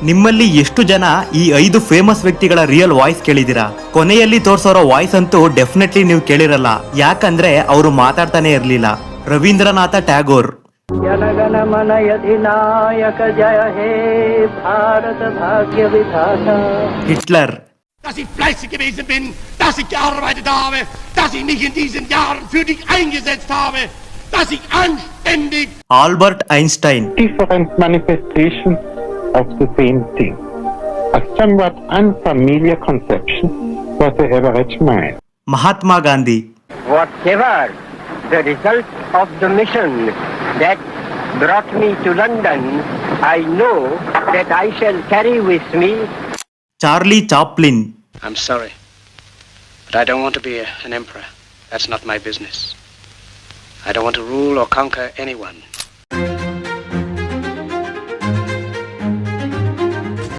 ನಿಮ್ಮಲ್ಲಿ ಎಷ್ಟು ಜನ ಈ 5 ಫೇಮಸ್ ವ್ಯಕ್ತಿಗಳ ರಿಯಲ್ ವಾಯ್ಸ್ ಕೇಳಿದಿರಾ? ಕೊನೆಯಲ್ಲಿ ತೋರ್ಸೋರೋ ವಾಯ್ಸ್ ಅಂತೂ ಡೆಫಿನೆಟ್ಲಿ ನೀವು ಕೇಳಿರಲ್ಲ, ಯಾಕಂದ್ರೆ ಅವರು ಮಾತಾಡ್ತಾನೆ ಇರ್ಲಿಲ್ಲ. ರವೀಂದ್ರನಾಥ ಟ್ಯಾಗೋರ್. ಜನಗಣ ಮನ ಅಧಿನಾಯಕ ಜಯ ಹೇ Bharat Bhagya Vidhata. Hitler. Dass ich fleißig gewesen bin, dass ich gearbeitet habe, dass ich mich in diesen Jahren für dich eingesetzt habe, dass ich anständig. Albert Einstein. Different manifestations of the same thing. A somewhat unfamiliar conception for the average mind. Mahatma Gandhi. Whatever the result of the mission that brought me to London, I know that I shall carry with me. Charlie Chaplin. I'm sorry, but I don't want to be an emperor. That's not my business. I don't want to rule or conquer anyone.